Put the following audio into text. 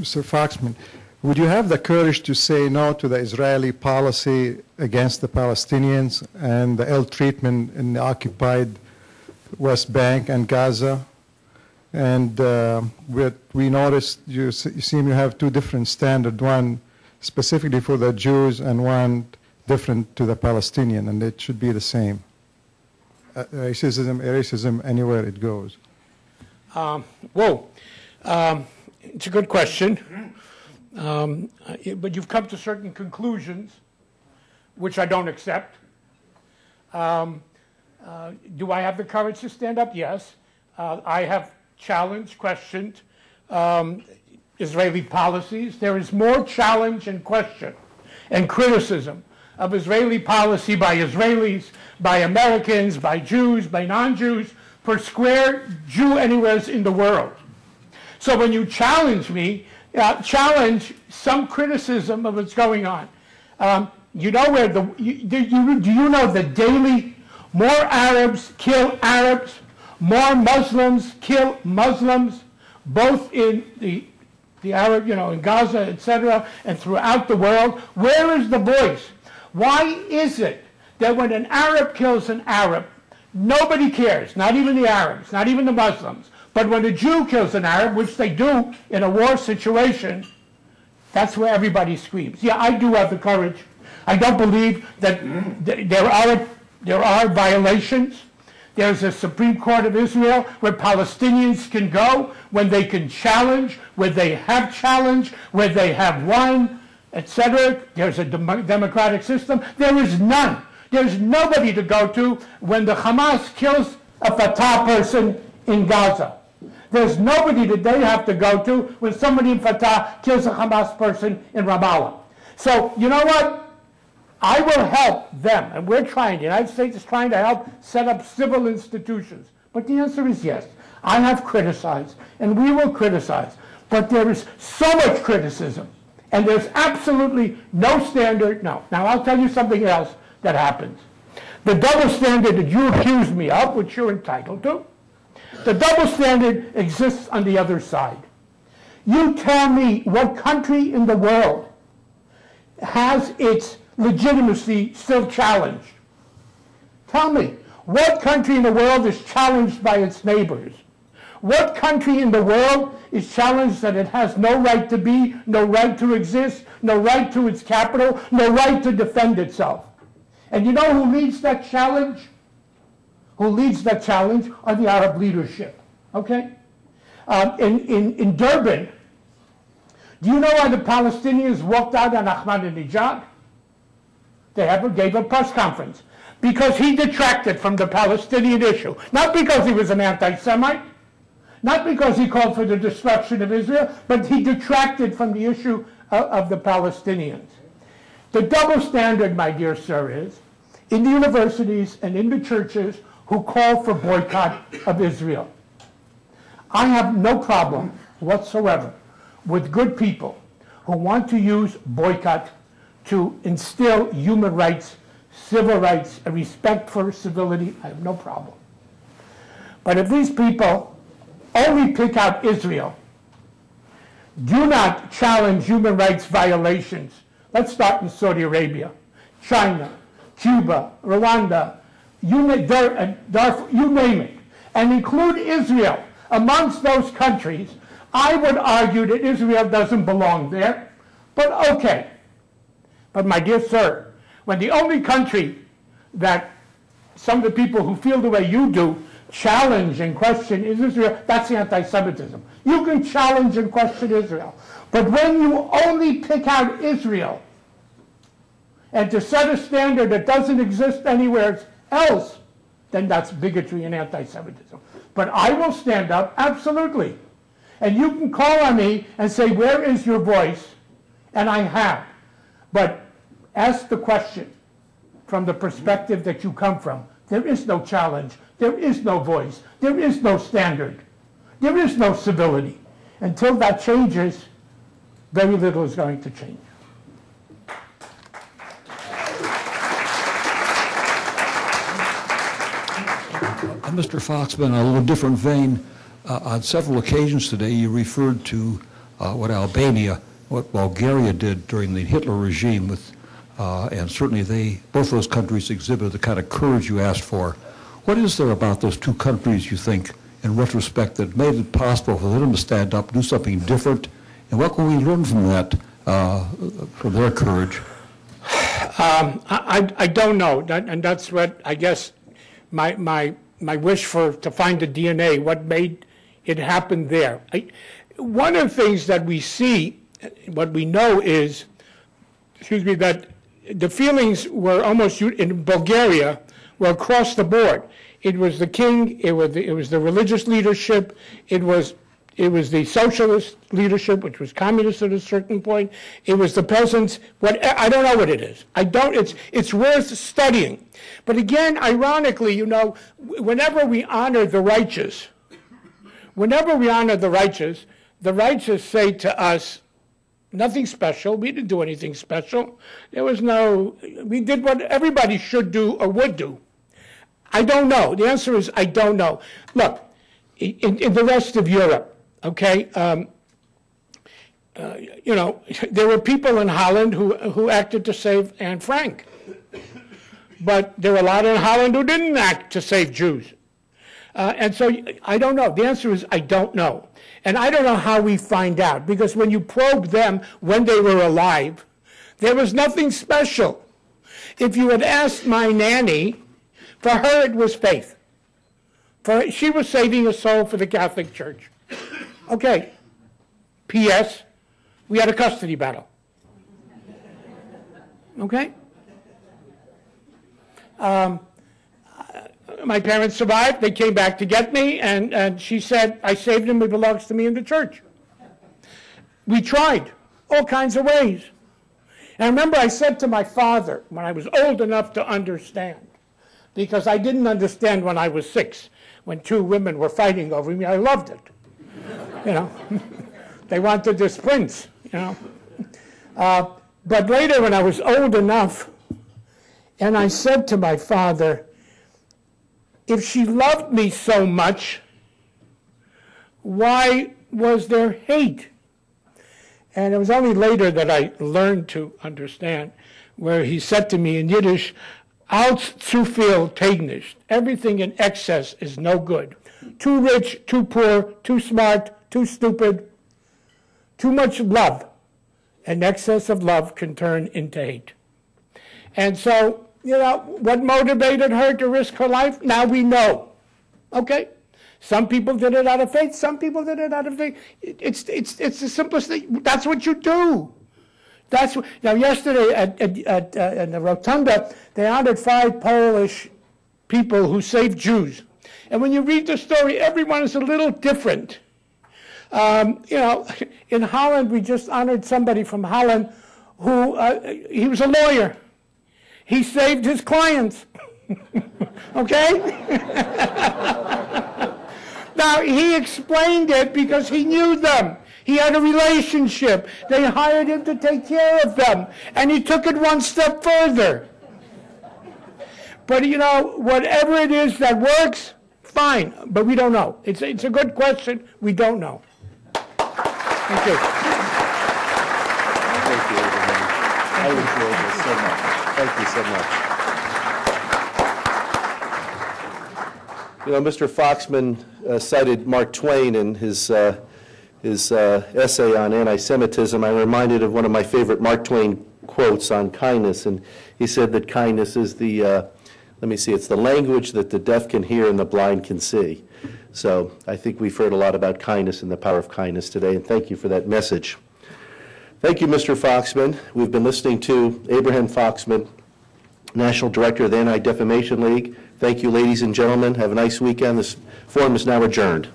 Mr. Foxman, would you have the courage to say no to the Israeli policy against the Palestinians and the ill treatment in the occupied West Bank and Gaza? And we noticed you seem to have two different standards, one specifically for the Jews and one different to the Palestinian, and it should be the same. Racism anywhere it goes. It's a good question. But you've come to certain conclusions, which I don't accept. Do I have the courage to stand up? Yes. I have challenged, questioned Israeli policies. There is more challenge and question and criticism of Israeli policy by Israelis, by Americans, by Jews, by non-Jews, per square Jew anywhere in the world. So when you challenge me, challenge some criticism of what's going on. You know where do you know that daily more Arabs kill Arabs, more Muslims kill Muslims, both in the Arab, in Gaza, etc., and throughout the world? Where is the voice? Why is it that when an Arab kills an Arab, nobody cares, not even the Arabs, not even the Muslims, but when a Jew kills an Arab, which they do in a war situation, that's where everybody screams. Yeah, I do have the courage. I don't believe that there are violations. There's a Supreme Court of Israel where Palestinians can go, when they can challenge, where they have challenged, where they have won, etc. There's a democratic system. There is none. There's nobody to go to when the Hamas kills a Fatah person in Gaza. There's nobody that they have to go to when somebody in Fatah kills a Hamas person in Ramallah. So, you know what? I will help them, and we're trying, the United States is trying to help set up civil institutions. But the answer is yes. I have criticized, and we will criticize. But there is so much criticism, and there's absolutely no standard. No. Now, I'll tell you something else that happens. The double standard that you accuse me of, which you're entitled to, the double standard exists on the other side. You tell me what country in the world has its legitimacy still challenged. Tell me, what country in the world is challenged by its neighbors? What country in the world is challenged that it has no right to be, no right to exist, no right to its capital, no right to defend itself? And you know who leads that challenge? Who leads that challenge are the Arab leadership, okay? In Durban, do you know why the Palestinians walked out on Ahmadinejad? They gave a press conference. Because he detracted from the Palestinian issue. Not because he was an anti-Semite, not because he called for the destruction of Israel, but he detracted from the issue of the Palestinians. The double standard, my dear sir, is in the universities and in the churches who call for boycott of Israel. I have no problem whatsoever with good people who want to use boycott to instill human rights, civil rights, a respect for civility. I have no problem. But if these people only pick out Israel, do not challenge human rights violations. Let's start in Saudi Arabia, China, Cuba, Rwanda, you name it, and include Israel amongst those countries. I would argue that Israel doesn't belong there, but okay. But my dear sir, when the only country that some of the people who feel the way you do challenge and question is Israel, that's the anti-Semitism. You can challenge and question Israel. But when you only pick out Israel and to set a standard that doesn't exist anywhere else, then that's bigotry and anti-Semitism. But I will stand up, absolutely. And you can call on me and say, where is your voice? And I have. But ask the question from the perspective that you come from. There is no challenge. There is no voice. There is no standard. There is no civility. Until that changes, very little is going to change. Mr. Foxman, a little different vein. On several occasions today, you referred to what Albania, what Bulgaria did during the Hitler regime, and certainly both those countries exhibited the kind of courage you asked for. What is there about those two countries, you think, in retrospect, that made it possible for them to stand up, do something different, and what can we learn from that, from their courage? I don't know, and that's what I guess my wish to find the DNA, what made it happen there. One of the things that we see, what we know is, that the feelings were almost in Bulgaria were across the board. It was the king, it was the religious leadership, it was the socialist leadership, which was communist at a certain point. It was the peasants. I don't know what it is. It's worth studying. But again, ironically, whenever we honor the righteous, the righteous say to us, nothing special. We didn't do anything special. We did what everybody should do or would do. I don't know. The answer is I don't know. Look, in the rest of Europe, okay, there were people in Holland who acted to save Anne Frank. But there were a lot in Holland who didn't act to save Jews. And so I don't know. The answer is I don't know. And I don't know how we find out, because when you probe them when they were alive, there was nothing special. If you had asked my nanny, for her it was faith. She was saving a soul for the Catholic Church. Okay. P.S. We had a custody battle. Okay? My parents survived. They came back to get me, and she said, I saved him. It belongs to me in the church. We tried all kinds of ways. And I remember I said to my father, when I was old enough to understand, because I didn't understand when I was 6, when 2 women were fighting over me. I loved it. They wanted this prince, But later, when I was old enough, and I said to my father, if she loved me so much, why was there hate? And it was only later that I learned to understand, where he said to me in Yiddish, Alles zu viel technisch. Everything in excess is no good. Too rich, too poor, too smart, too stupid, too much love. An excess of love can turn into hate. And so, what motivated her to risk her life? Now we know. Okay? Some people did it out of faith. Some people did it out of faith. It's the simplest thing. That's what you do. Now, yesterday in the Rotunda, they honored 5 Polish people who saved Jews. And when you read the story, everyone is a little different. In Holland, we just honored somebody from Holland who, he was a lawyer. He saved his clients. Okay? Now, he explained it because he knew them. He had a relationship. They hired him to take care of them. And he took it one step further. But, whatever it is that works, fine. But we don't know. It's a good question. We don't know. Thank you. Thank you, Abraham. I enjoyed this so much. Thank you so much. Mr. Foxman cited Mark Twain in his essay on anti-Semitism. I'm reminded of one of my favorite Mark Twain quotes on kindness, and he said that kindness is it's the language that the deaf can hear and the blind can see. So I think we've heard a lot about kindness and the power of kindness today, and thank you for that message. Thank you, Mr. Foxman. We've been listening to Abraham Foxman, National Director of the Anti-Defamation League. Thank you, ladies and gentlemen. Have a nice weekend. This forum is now adjourned.